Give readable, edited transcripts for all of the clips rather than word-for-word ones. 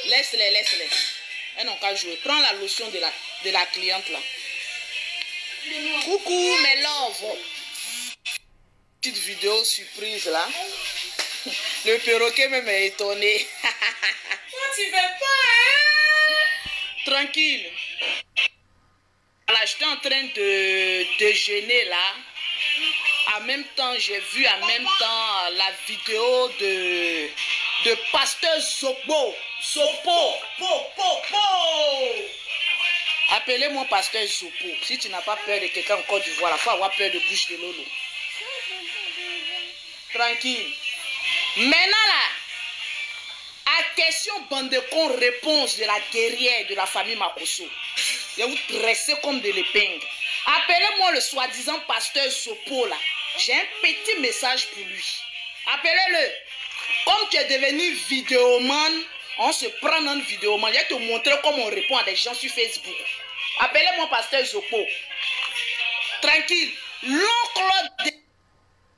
Laisse-les. Elles n'ont qu'à jouer. Prends la lotion de la cliente là. Coucou mes loves. Petite vidéo surprise là. Le perroquet même est étonné. Toi tu veux pas hein? Tranquille. Voilà, j'étais en train de déjeuner là. En même temps, j'ai vu en même temps la vidéo de pasteur Zopo. Appelez-moi pasteur Zopo. Si tu n'as pas peur de quelqu'un en Côte d'Ivoire, il faut avoir peur de bouche de Lolo. Tranquille. Maintenant là, à question bande de con réponse de la guerrière de la famille Makosso. Je vais vous dresser comme de l'épingle. Appelez-moi le soi-disant pasteur Zopo là. J'ai un petit message pour lui. Appelez-le. Comme tu es devenu vidéoman, on se prend dans une vidéoman. Je vais te montrer comment on répond à des gens sur Facebook. Appelez-moi pasteur Zopo. Tranquille. L'oncle de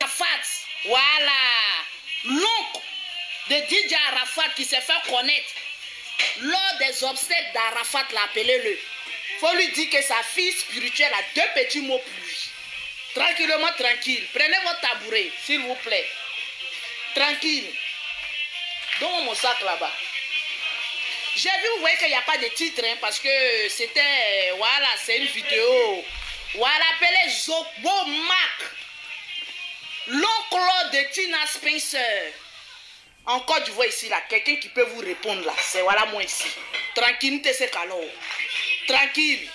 Arafat. Voilà. L'oncle de DJ Arafat qui s'est fait connaître lors des obsèques d'Arafat, appelez-le. Faut lui dire que sa fille spirituelle a 2 petits mots pour lui. Tranquillement, tranquille. Prenez votre tabouret, s'il vous plaît. Tranquille. Donne-moi mon sac là-bas. J'ai vu, vous voyez qu'il n'y a pas de titre, hein, parce que c'était, voilà, c'est une vidéo. Voilà, appelez Zopo Mac. L'oncle de Tina Spencer. En Côte d'Ivoire ici, là, quelqu'un qui peut vous répondre là. C'est voilà moi ici. Tranquille, c'est calor. Tranquille.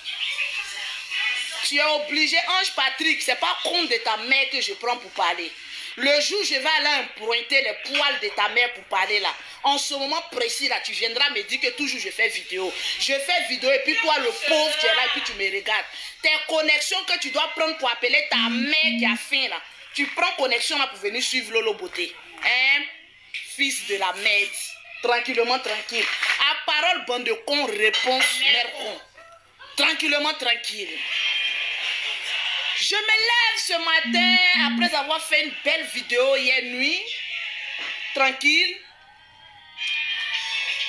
Tu es obligé, Ange Patrick, c'est pas compte de ta mère que je prends pour parler. Le jour où je vais aller emprunter les poils de ta mère pour parler là, en ce moment précis là, tu viendras me dire que toujours je fais vidéo. Je fais vidéo et puis toi le pauvre tu es là et puis tu me regardes. Tes connexions que tu dois prendre pour appeler ta mère qui a faim là, tu prends connexion là pour venir suivre Lolo Beauté. Hein? Fils de la merde. Tranquillement, tranquille. À parole, bande de cons, réponse, mère con. Tranquillement, tranquille. Je me lève ce matin après avoir fait une belle vidéo hier nuit. Tranquille.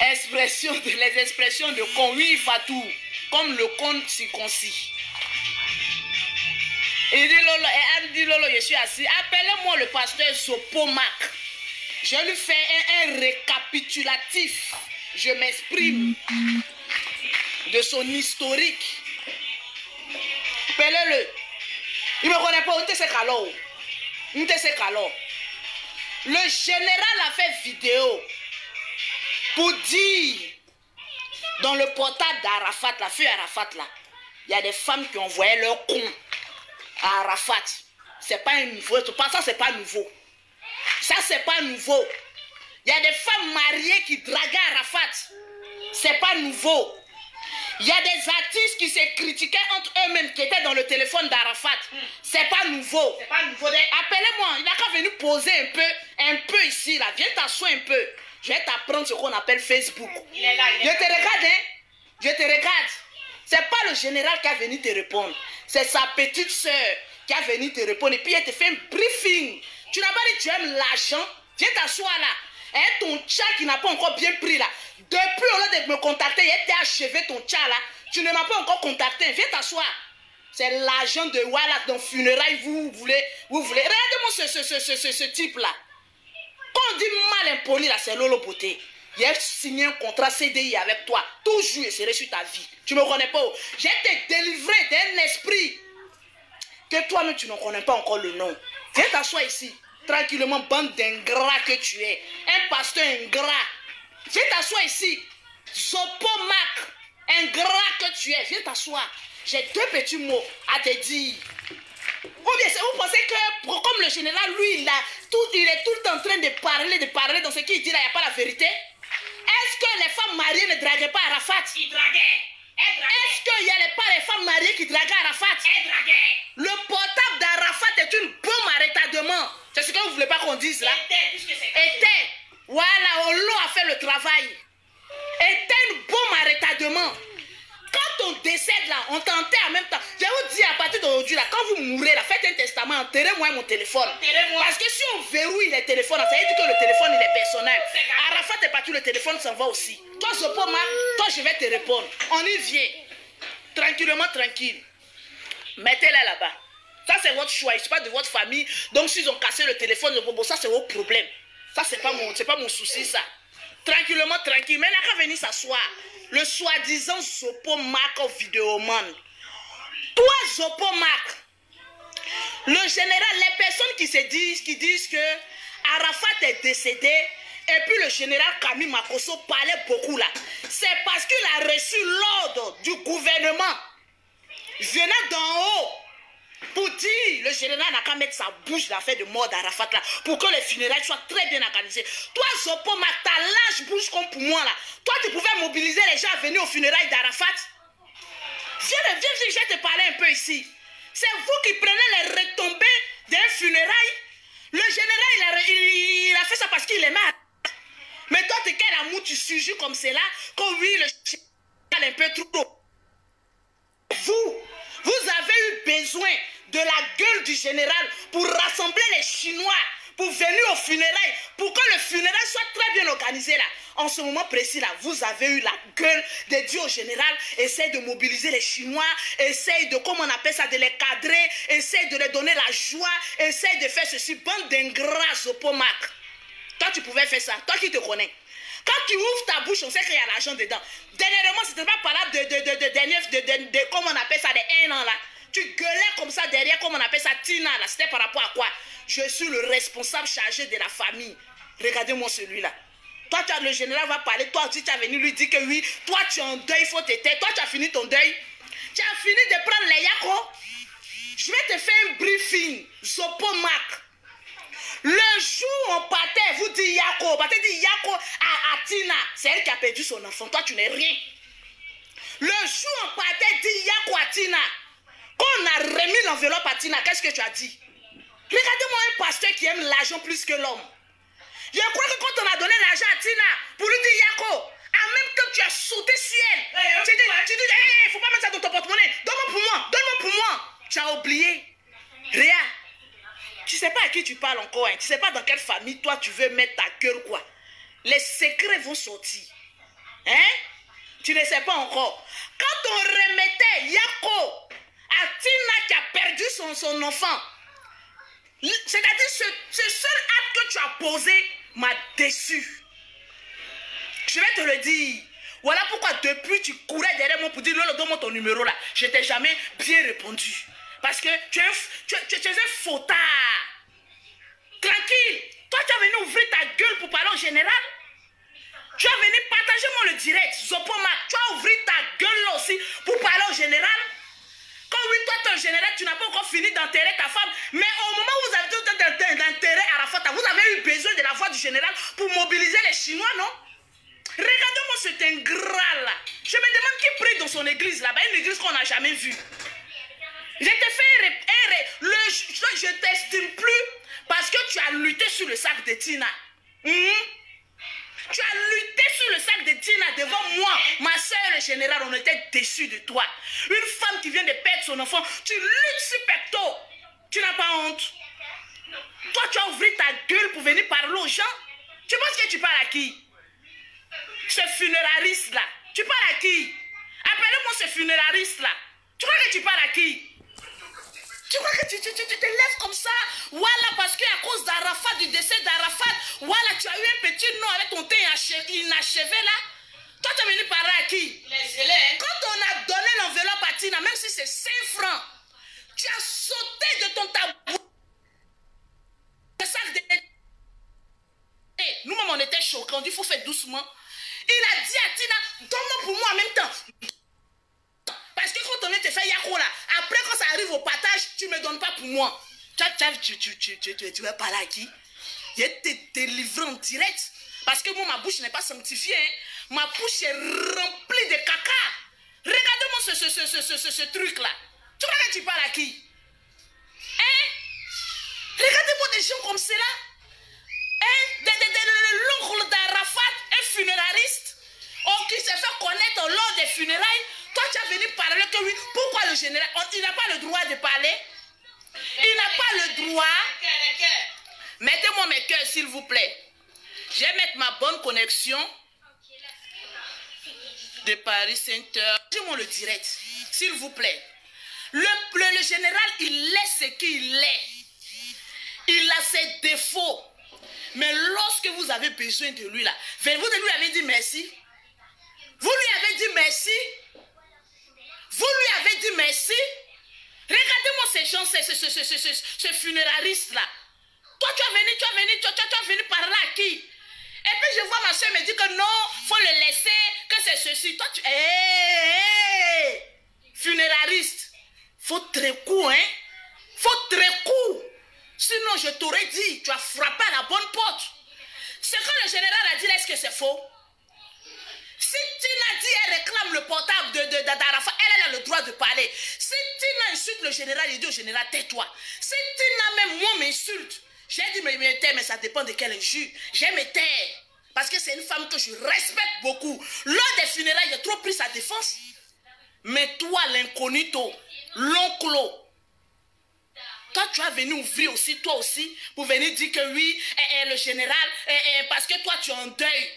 Les expressions de con. Oui, Fatou. Comme le con circoncis. Il dit Lolo, et Anne dit Lolo, je suis assis. Appelez-moi le pasteur Zopo Mac. Je lui fais un récapitulatif. Je m'exprime de son historique. Appelez-le. Il ne me connaît pas. Le général a fait vidéo pour dire dans le portable d'Arafat, la fille Arafat là, il y a des femmes qui envoyaient leur con à Arafat. C'est pas un nouveau. Ça, c'est pas nouveau. Ça, c'est pas nouveau. Il y a des femmes mariées qui draguaient Arafat. C'est pas nouveau. Il y a des artistes qui se critiquaient entre eux-mêmes qui étaient dans le téléphone d'Arafat. C'est pas nouveau. C'est pas nouveau. Appelez-moi. Il n'a qu'à venir poser un peu ici là. Viens t'asseoir un peu. Je vais t'apprendre ce qu'on appelle Facebook. Il est là, je te regarde, hein. Je te regarde. C'est pas le général qui a venu te répondre. C'est sa petite soeur qui a venu te répondre. Et puis elle te fait un briefing. Tu n'as pas dit tu aimes l'argent. Viens t'asseoir là. Hein, ton chat qui n'a pas encore bien pris là. Depuis au lieu de me contacter, il était achevé ton chat là. Tu ne m'as pas encore contacté. Viens t'asseoir. C'est l'argent de Walla dans funérailles. Vous voulez. Regardez-moi ce type là. Quand on dit mal impoli là, c'est Lolo Beauté. Il a signé un contrat CDI avec toi. Toujours je serai sur ta vie. Tu ne me connais pas. J'ai été délivré d'un esprit que toi-même tu ne connais pas encore le nom. Viens t'asseoir ici. Tranquillement, bande d'ingrats que tu es. Un pasteur ingrat. Viens t'asseoir ici. Zopo Mac. Ingrat que tu es. Viens t'asseoir. J'ai 2 petits mots à te dire. Ou bien vous pensez que, comme le général, lui, il est tout le temps en train de parler dans ce qu'il dit là, il n'y a pas la vérité? Est-ce que les femmes mariées ne draguaient pas Arafat? Il draguait. Est-ce qu'il n'y a pas les femmes mariées qui draguaient Arafat? Le portable d'Arafat est une bombe à retardement. C'est ce que vous ne voulez pas qu'on dise là? Était. Voilà, Olo a fait le travail. Était une bombe à retardement. Quand on décède là, on t'enterre en même temps. Je vous dis à partir d'aujourd'hui là, quand vous mourrez là, faites un testament, enterrez-moi mon téléphone. Parce que si on verrouille les téléphones, ça veut dire que le téléphone il est personnel. est parti, le téléphone s'en va aussi. Toi, Zopoma, toi, je vais te répondre. On y vient. Tranquillement, tranquille. Mettez-la là-bas. Ça, c'est votre choix. Il ne pas de votre famille. Donc, s'ils ont cassé le téléphone, le bobo, ça, c'est votre problème. Ça, c'est pas mon souci, ça. Tranquillement, tranquille. Mais il n'a qu'à venir s'asseoir. Le soi-disant Zopomak vidéoman. Toi, Zopomak, le général, les personnes qui disent que Arafat est décédé, et puis le général Kami Makosso parlait beaucoup là. C'est parce qu'il a reçu l'ordre du gouvernement venant d'en haut pour dire, le général n'a qu'à mettre sa bouche dans l'affaire de mort d'Arafat là, pour que les funérailles soient très bien organisées. Toi, Zopomak, ta large bouche comme pour moi là. Toi, tu pouvais mobiliser les gens à venir aux funérailles d'Arafat. Viens, je vais te parler un peu ici. C'est vous qui prenez les retombées d'un funérail. Le général, il a fait ça parce qu'il est mal. Mais toi, t'es quel amour, tu surgis comme cela, que oui, le général est un peu trop. Vous avez eu besoin de la gueule du général pour rassembler les Chinois, pour venir aux funérailles, pour que le funérail soit très bien organisé là. En ce moment précis là, vous avez eu la gueule de dire au général, essaye de mobiliser les Chinois, essaye de, comment on appelle ça, de les cadrer, essaye de leur donner la joie, essaye de faire ceci, bande d'ingrats Zopomak. Toi tu pouvais faire ça, toi qui te connais. Quand tu ouvres ta bouche, on sait qu'il y a l'argent dedans. Dernièrement, c'était pas parlable de comment on appelle ça, de 1 an là. Tu gueulais comme ça derrière, comment on appelle ça, Tina là. C'était par rapport à quoi? Je suis le responsable chargé de la famille. Regardez-moi celui-là. Toi, le général va parler, toi aussi tu as venu lui dire que oui, toi tu es en deuil, il faut te taire. Toi tu as fini ton deuil. Tu as fini de prendre les yako. Je vais te faire un briefing. Zopomak. Le jour où on partait, vous dites Yako, on partait dire Yako à Tina. C'est elle qui a perdu son enfant. Toi, tu n'es rien. Le jour où on partait dire Yako à Tina, quand on a remis l'enveloppe à Tina, qu'est-ce que tu as dit? Regardez-moi un pasteur qui aime l'argent plus que l'homme. Je crois que quand on a donné l'argent à Tina pour lui dire Yako, en même temps tu as sauté sur elle. Tu dis, hey, faut pas mettre ça dans ton porte-monnaie. Donne-moi pour moi. Tu as oublié. Réa. Tu sais pas à qui tu parles encore, hein. Tu sais pas dans quelle famille toi tu veux mettre ta gueule quoi. Les secrets vont sortir. Hein? Tu ne sais pas encore. Quand on remettait Yako à Tina qui a perdu son enfant, c'est-à-dire ce seul acte que tu as posé m'a déçu. Je vais te le dire. Voilà pourquoi depuis tu courais derrière moi pour dire Lolo, donne-moi ton numéro là. Je t'ai jamais bien répondu. Parce que tu es un fautard. Tranquille. Toi, tu as venu ouvrir ta gueule pour parler au général. Tu as venu partager moi le direct. Zopomak, tu as ouvert ta gueule là aussi pour parler au général. Quand oui, toi, ton général, tu n'as pas encore fini d'enterrer ta femme. Mais au moment où vous avez tout d'enterrer Arafat, vous avez eu besoin de la voix du général pour mobiliser les Chinois, non? Regardez-moi cet ingrat là. Je me demande qui prie dans son église là-bas. Une église qu'on n'a jamais vue. Je te fais je t'estime plus parce que tu as lutté sur le sac de Tina. Tu as lutté sur le sac de Tina devant moi, ma soeur et le général, on était déçus de toi. Une femme qui vient de perdre son enfant, tu luttes sur pecto. Tu n'as pas honte. Toi, tu as ouvert ta gueule pour venir parler aux gens. Tu penses que tu parles à qui? Ce funérariste là. Tu parles à qui? Appelle-moi ce funérariste là. Tu crois que tu parles à qui? Tu crois que tu te lèves comme ça? Voilà, parce qu'à cause d'Arafat, du décès d'Arafat, voilà, tu as eu un petit nom avec ton teint inachevé là. Toi, tu es venu parler à qui? Les élèves. Quand on a donné l'enveloppe à Tina, même si c'est 5 francs, tu as sauté de ton tabou. Le sac de... Nous-mêmes, on était choqués. On dit, il faut faire doucement. Il a dit à Tina, donne-moi pour moi en même temps. Parce que quand on te fait Yako là, après quand ça arrive au partage, tu ne me donnes pas pour moi. Tu vas parler à qui? Je vais te délivrer en direct. Parce que moi, ma bouche n'est pas sanctifiée. Hein. Ma bouche est remplie de caca. Regardez-moi ce truc là. Tu crois que tu parles à qui? Hein? Regardez-moi des gens comme cela. Hein? L'oncle d'Arafat, un funérariste, qui s'est fait connaître lors des funérailles. Toi, tu as venu parler que oui. Pourquoi le général? Il n'a pas le droit de parler. Il n'a pas le droit. Mettez-moi mes cœurs, s'il vous plaît. Je vais mettre ma bonne connexion de Paris Center. Dis-moi le direct, s'il vous plaît. Le général, il est ce qu'il est. Il a ses défauts. Mais lorsque vous avez besoin de lui, là, vous lui avez dit merci. Vous lui avez dit merci. Vous lui avez dit merci. Regardez-moi ces gens, ce funérariste-là. Toi, tu as venu parler à qui? Et puis je vois ma soeur me dire que non, il faut le laisser, que c'est ceci. Toi, tu... Funérariste. Faut très coup, hein? Faut très coup. Sinon, je t'aurais dit, tu as frappé à la bonne porte. Ce que le général a dit, est-ce que c'est faux? Si Tina dit, elle réclame le portable d'Arafat, elle a le droit de parler. Si Tina insulte le général, il dit au général, tais-toi. Si Tina, même moi, m'insulte, j'ai dit, mais ça dépend de quel injure. J'ai me taire. Parce que c'est une femme que je respecte beaucoup. Lors des funérailles, j'ai trop pris sa défense. Mais toi, l'incognito, l'oncle, toi, tu as venu ouvrir aussi, toi aussi, pour venir dire que oui, le général, parce que toi, tu es en deuil.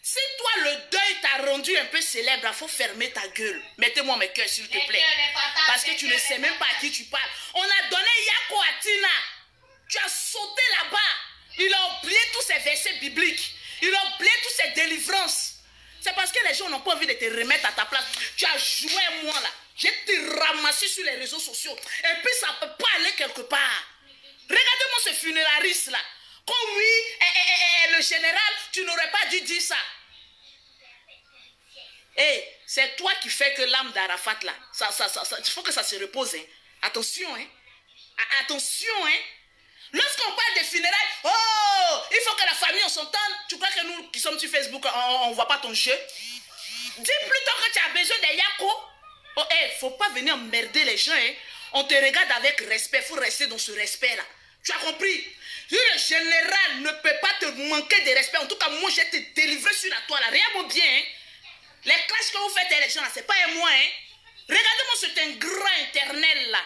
Si toi, le deuil t'a rendu un peu célèbre, il faut fermer ta gueule. Mettez-moi mes cœurs, s'il te plaît. Parce que tu ne sais même pas à qui tu parles. On a donné Yako à Tina. Tu as sauté là-bas. Il a oublié tous ces versets bibliques. Il a oublié toutes ces délivrances. C'est parce que les gens n'ont pas envie de te remettre à ta place. Tu as joué moi là. Je t'ai ramassé sur les réseaux sociaux. Et puis ça ne peut pas aller quelque part. Regardez-moi ce funérariste là. Comme oui, le général, tu n'aurais pas dû dire ça. C'est toi qui fais que l'âme d'Arafat là, il faut que ça se repose. Hein. Attention, hein. Attention, hein. Lorsqu'on parle des funérailles, oh, il faut que la famille on s'entende. Tu crois que nous qui sommes sur Facebook, on ne voit pas ton jeu? Dis plutôt que tu as besoin de Yako. Oh, faut pas venir emmerder les gens. Hein. On te regarde avec respect. Il faut rester dans ce respect-là. Tu as compris? Si le général ne peut pas te manquer de respect, en tout cas, moi, je vais te délivrer sur la toile. Rien mon bien. Hein. Les classes que vous faites à les gens, ce n'est pas un moi. Hein. Regardez-moi cet ingrat internel-là.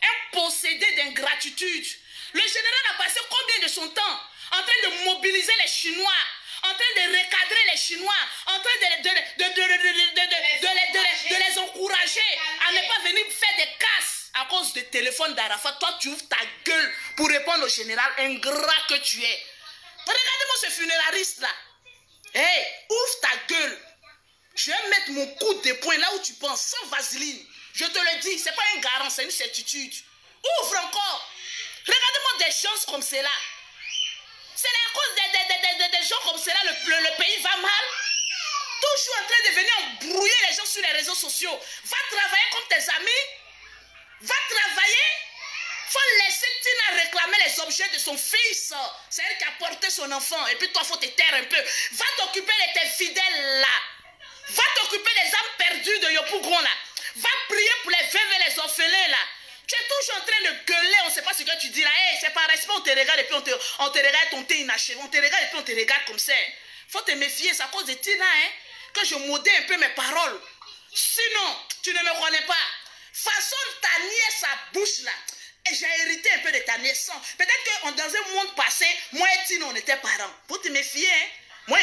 Un possédé d'ingratitude. Le général a passé combien de son temps en train de mobiliser les Chinois, en train de recadrer les Chinois, en train de les encourager à ne pas venir faire des casses à cause du téléphone d'Arafat. Toi, tu ouvres ta gueule pour répondre au général ingrat que tu es. Regardez-moi ce funérariste-là. Ouvre ta gueule. Je vais mettre mon coup de poing là où tu penses, sans vaseline. Je te le dis, ce n'est pas un garant, c'est une certitude. Ouvre encore. Regardez-moi des choses comme cela. C'est à cause des gens comme cela, le pays va mal. Toujours en train de venir embrouiller les gens sur les réseaux sociaux. Va travailler comme tes amis. Va travailler. Faut laisser Tina réclamer les objets de son fils. C'est elle qui a porté son enfant. Et puis toi, faut te taire un peu. Va t'occuper de tes fidèles là. Va t'occuper des âmes perdues de Yopougon là. Va prier pour les veuves et les orphelins là. Tu es toujours en train de gueuler, on ne sait pas ce que tu dis là. C'est par respect, on te regarde et puis on te regarde ton thé inachevé. On te regarde et puis on te regarde comme ça. Faut te méfier, c'est à cause de Tina que je modère un peu mes paroles. Sinon, tu ne me connais pas. Façon ta nièce sa bouche là. Et j'ai hérité un peu de ta naissance. Peut-être que dans un monde passé, moi et Tina, on était parents. Faut te méfier. Moi,